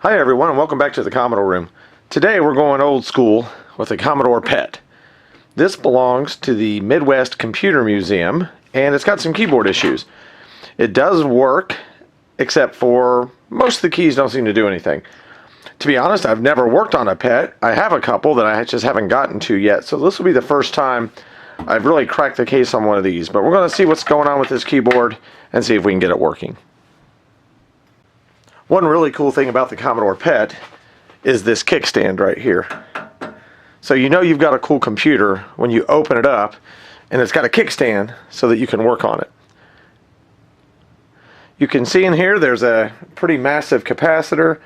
Hi everyone and welcome back to the Commodore room. Today we're going old school with a Commodore PET. This belongs to the Midwest Computer Museum and it's got some keyboard issues. It does work except for most of the keys don't seem to do anything. To be honest, I've never worked on a PET. I have a couple that I just haven't gotten to yet, so this will be the first time I've really cracked the case on one of these. But we're going to see what's going on with this keyboard and see if we can get it working. One really cool thing about the Commodore PET is this kickstand right here. So you know you've got a cool computer when you open it up and it's got a kickstand so that you can work on it. You can see in here there's a pretty massive capacitor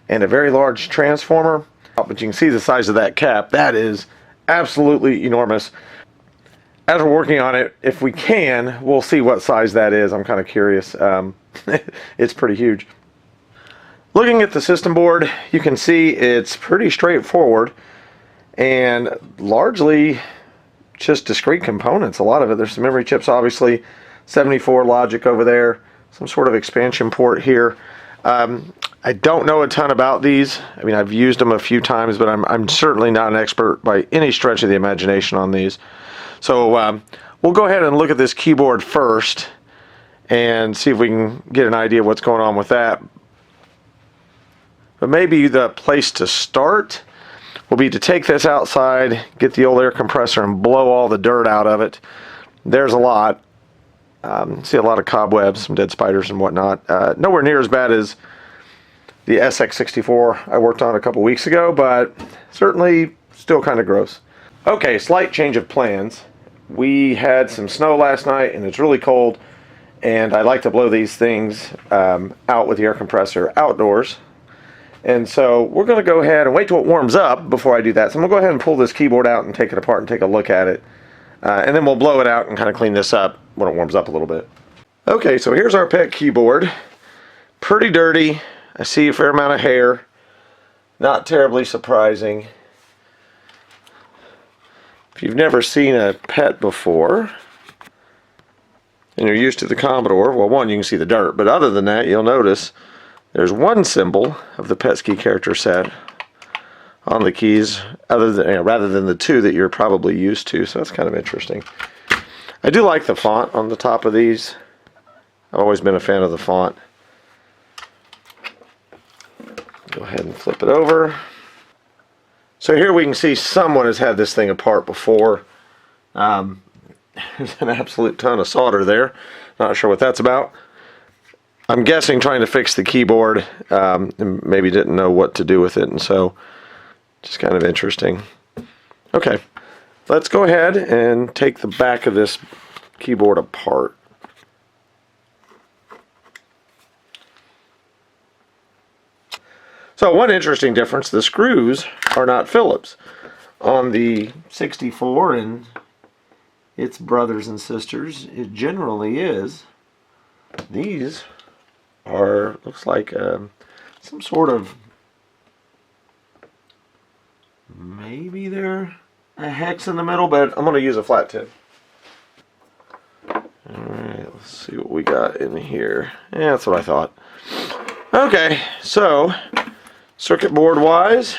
and a very large transformer, but you can see the size of that cap. That is absolutely enormous. As we're working on it, if we can, we'll see what size that is. I'm kind of curious. It's pretty huge. Looking at the system board, you can see it's pretty straightforward and largely just discrete components. A lot of it, there's some memory chips obviously, 74 logic over there, some sort of expansion port here. I don't know a ton about these. I mean, I've used them a few times, but I'm certainly not an expert by any stretch of the imagination on these. So we'll go ahead and look at this keyboard first and see if we can get an idea of what's going on with that. But maybe the place to start will be to take this outside, get the old air compressor and blow all the dirt out of it. There's a lot. See a lot of cobwebs, some dead spiders and whatnot. Nowhere near as bad as the SX64 I worked on a couple weeks ago, but certainly still kind of gross. Okay, slight change of plans. We had some snow last night and it's really cold, and I like to blow these things out with the air compressor outdoors. And so we're going to go ahead and wait till it warms up before I do that. So I'm going to go ahead and pull this keyboard out and take it apart and take a look at it. And then we'll blow it out and kind of clean this up when it warms up a little bit. Okay, so here's our PET keyboard. Pretty dirty. I see a fair amount of hair. Not terribly surprising. If you've never seen a PET before, and you're used to the Commodore, well, one, you can see the dirt. But other than that, you'll notice there's one symbol of the PET key character set on the keys, rather than the two that you're probably used to, so that's kind of interesting. I do like the font on the top of these. I've always been a fan of the font. Go ahead and flip it over. So here we can see someone has had this thing apart before. There's an absolute ton of solder there. Not sure what that's about. I'm guessing trying to fix the keyboard, and maybe didn't know what to do with it, and so just kind of interesting. Okay, let's go ahead and take the back of this keyboard apart. So one interesting difference, the screws are not Phillips. On the 64 and its brothers and sisters, it generally is. These are, looks like some sort of, maybe they're a hex in the middle, but I'm going to use a flat tip. Alright, let's see what we got in here. Yeah, that's what I thought. Okay, so circuit board wise,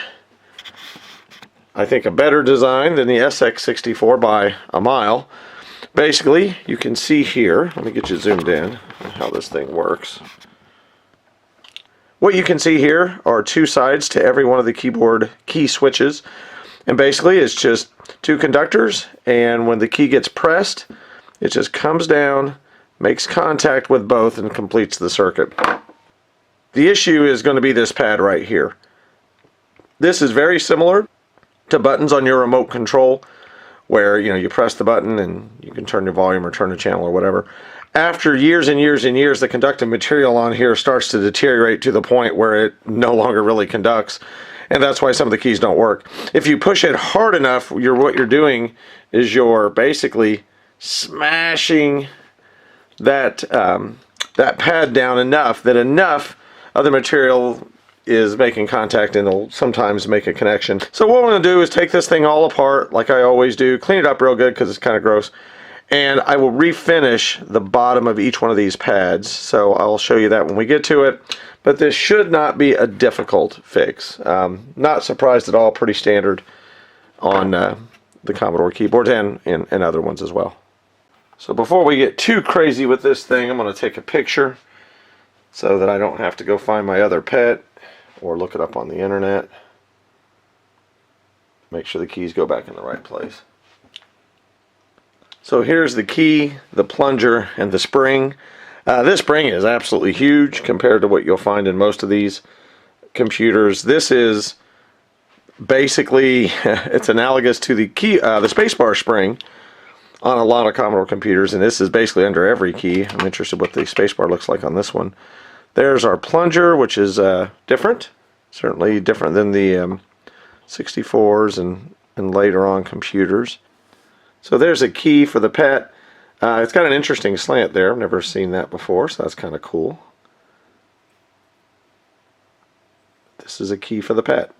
I think a better design than the SX64 by a mile. Basically, you can see here, let me get you zoomed in on how this thing works. What you can see here are two sides to every one of the keyboard key switches, and basically it's just two conductors, and when the key gets pressed it just comes down, makes contact with both, and completes the circuit. The issue is going to be this pad right here. This is very similar to buttons on your remote control where you press the button and you can turn your volume or turn the channel or whatever. After years and years and years, the conductive material on here starts to deteriorate to the point where it no longer really conducts, and that's why some of the keys don't work. If you push it hard enough, what you're doing is you're basically smashing that that pad down enough that enough of the material is making contact and it'll sometimes make a connection. So what we're going to do is take this thing all apart like I always do, clean it up real good because it's kind of gross, And I will refinish the bottom of each one of these pads, so I'll show you that when we get to it. But this should not be a difficult fix. Not surprised at all, pretty standard on the Commodore keyboards and other ones as well. So before we get too crazy with this thing, I'm going to take a picture so that I don't have to go find my other pet or look it up on the internet. Make sure the keys go back in the right place. So here's the key, the plunger, and the spring. This spring is absolutely huge compared to what you'll find in most of these computers. This is basically, it's analogous to the key, the spacebar spring on a lot of Commodore computers, and this is basically under every key. I'm interested what the spacebar looks like on this one. There's our plunger, which is different, certainly different than the 64s and later on computers. So there's a key for the pet. It's got an interesting slant there. I've never seen that before, so that's kind of cool. This is a key for the pet.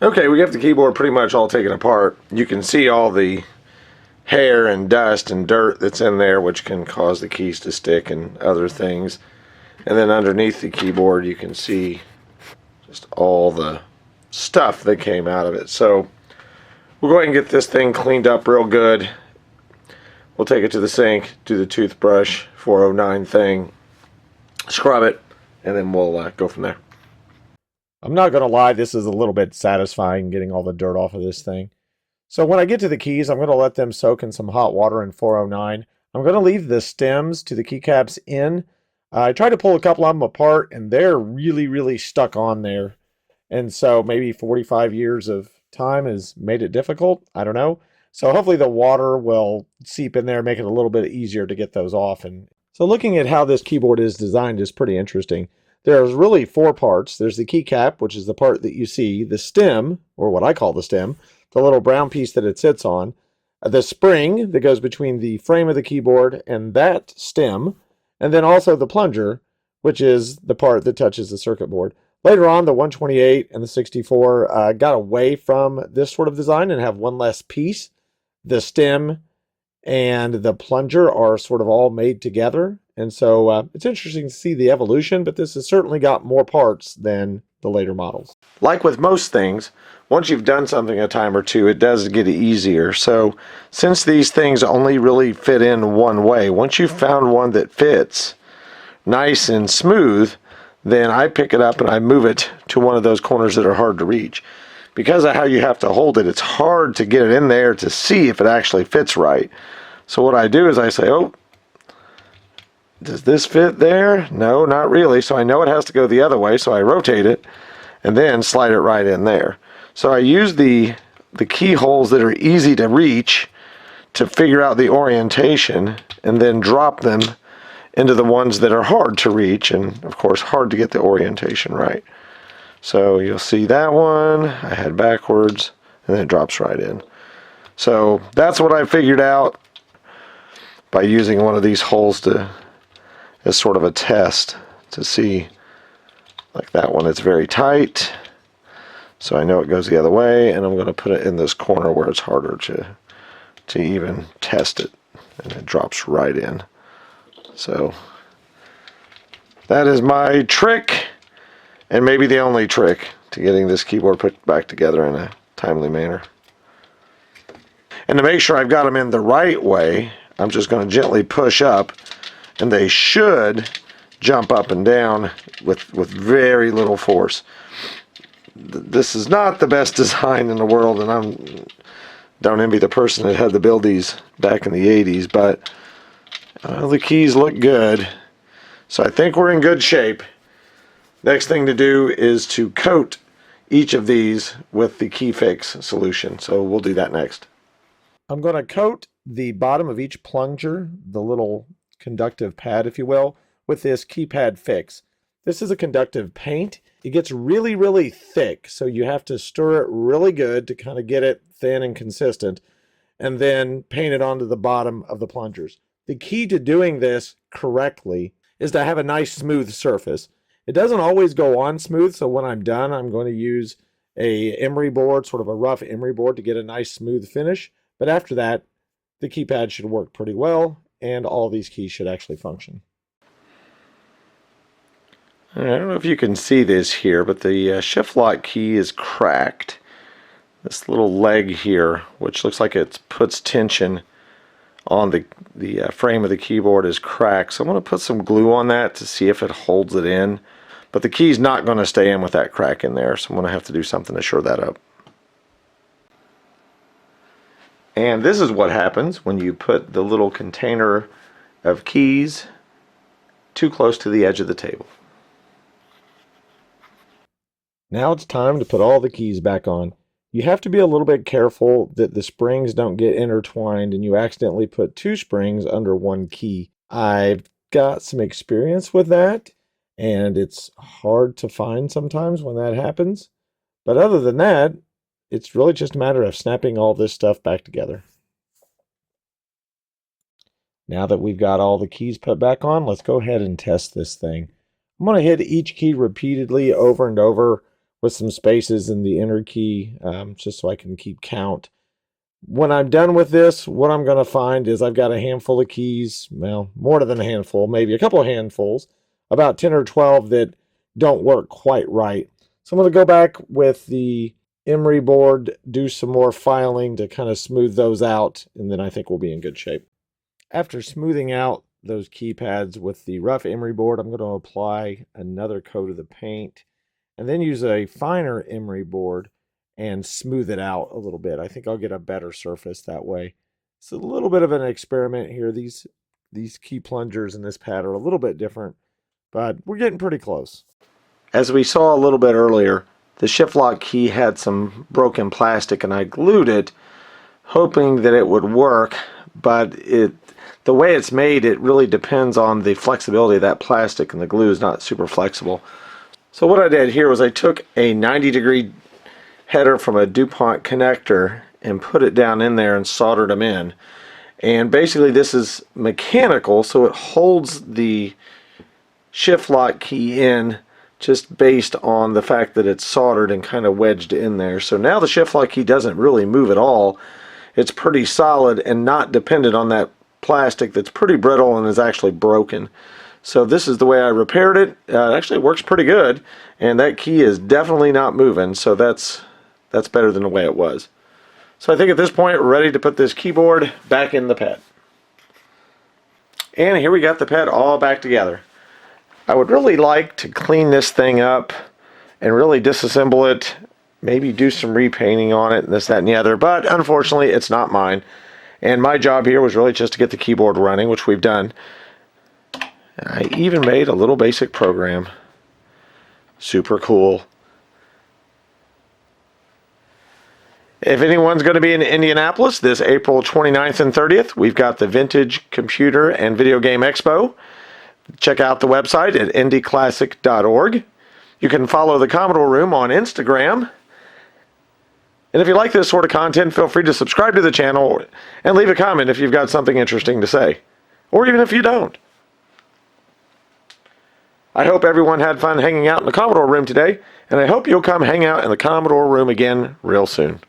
Okay, we have the keyboard pretty much all taken apart. You can see all the hair and dust and dirt that's in there, which can cause the keys to stick and other things. And then underneath the keyboard you can see just all the stuff that came out of it. So we'll go ahead and get this thing cleaned up real good. We'll take it to the sink, do the toothbrush 409 thing, scrub it, and then we'll go from there. I'm not going to lie, this is a little bit satisfying getting all the dirt off of this thing. So when I get to the keys, I'm going to let them soak in some hot water in 409. I'm going to leave the stems to the keycaps in. I tried to pull a couple of them apart, and they're really stuck on there. And so maybe 45 years of time has made it difficult. I don't know. So hopefully the water will seep in there, make it a little bit easier to get those off. And so looking at how this keyboard is designed is pretty interesting. There's really four parts. There's the keycap, which is the part that you see, the stem, or what I call the stem, the little brown piece that it sits on, the spring that goes between the frame of the keyboard and that stem, and then also the plunger, which is the part that touches the circuit board. Later on, the 128 and the 64 got away from this sort of design and have one less piece. The stem and the plunger are sort of all made together. And so it's interesting to see the evolution, but this has certainly got more parts than the later models. Like with most things, once you've done something a time or two, it does get easier. So since these things only really fit in one way, once you've found one that fits nice and smooth, then I pick it up and I move it to one of those corners that are hard to reach. Because of how you have to hold it, it's hard to get it in there to see if it actually fits right. So what I do is I say, oh, does this fit there? No, not really. So I know it has to go the other way, so I rotate it and then slide it right in there. So I use the keyholes that are easy to reach to figure out the orientation and then drop them into the ones that are hard to reach and, of course, hard to get the orientation right. So you'll see that one, I had backwards, and then it drops right in. So that's what I figured out by using one of these holes as sort of a test to see, like that one, it's very tight. So I know it goes the other way, and I'm going to put it in this corner where it's harder to even test it, and it drops right in. So that is my trick, and maybe the only trick to getting this keyboard put back together in a timely manner. And to make sure I've got them in the right way, I'm just going to gently push up, and they should jump up and down with very little force. This is not the best design in the world, and I don't envy the person that had to build these back in the 80s, but the keys look good. So I think we're in good shape. Next thing to do is to coat each of these with the key fix solution. So we'll do that next. I'm going to coat the bottom of each plunger, the little conductive pad, if you will, with this keypad fix. This is a conductive paint. It gets really thick, so you have to stir it really good to kind of get it thin and consistent, and then paint it onto the bottom of the plungers. The key to doing this correctly is to have a nice smooth surface. It doesn't always go on smooth, so when I'm done, I'm going to use a emery board, sort of a rough emery board, to get a nice smooth finish. But after that, the keypad should work pretty well, and all these keys should actually function. I don't know if you can see this here, but the shift lock key is cracked. This little leg here, which looks like it puts tension on the frame of the keyboard, is cracked. So I'm going to put some glue on that to see if it holds it in. But the key's not going to stay in with that crack in there, so I'm going to have to do something to shore that up. And this is what happens when you put the little container of keys too close to the edge of the table. Now it's time to put all the keys back on. You have to be a little bit careful that the springs don't get intertwined and you accidentally put two springs under one key. I've got some experience with that, and it's hard to find sometimes when that happens. But other than that, it's really just a matter of snapping all this stuff back together. Now that we've got all the keys put back on, let's go ahead and test this thing. I'm going to hit each key repeatedly over and over with some spaces in the inner key, just so I can keep count. When I'm done with this, what I'm going to find is I've got a handful of keys, well, more than a handful, maybe a couple of handfuls, about 10 or 12 that don't work quite right. So I'm going to go back with the emery board, do some more filing to kind of smooth those out, and then I think we'll be in good shape. After smoothing out those keypads with the rough emery board, I'm going to apply another coat of the paint and then use a finer emery board and smooth it out a little bit. I think I'll get a better surface that way. It's a little bit of an experiment here. These key plungers in this pad are a little bit different, but we're getting pretty close. As we saw a little bit earlier, the shift lock key had some broken plastic, and I glued it hoping that it would work, but the way it's made, it really depends on the flexibility of that plastic, and the glue is not super flexible. So what I did here was I took a 90-degree header from a DuPont connector and put it down in there and soldered them in. And basically this is mechanical, so it holds the shift lock key in just based on the fact that it's soldered and kind of wedged in there. So now the shift lock key doesn't really move at all. It's pretty solid and not dependent on that plastic that's pretty brittle and is actually broken. So this is the way I repaired it. It actually works pretty good, and that key is definitely not moving, so that's better than the way it was. So I think at this point we're ready to put this keyboard back in the pad. And here we got the pad all back together. I would really like to clean this thing up and really disassemble it, maybe do some repainting on it and this, that, and the other, but unfortunately it's not mine. And my job here was really just to get the keyboard running, which we've done. I even made a little basic program. Super cool. If anyone's going to be in Indianapolis this April 29th and 30th, we've got the Vintage Computer and Video Game Expo. Check out the website at indyclassic.org. You can follow the Commodore Room on Instagram. And if you like this sort of content, feel free to subscribe to the channel and leave a comment if you've got something interesting to say. Or even if you don't. I hope everyone had fun hanging out in the Commodore Room today, and I hope you'll come hang out in the Commodore Room again real soon.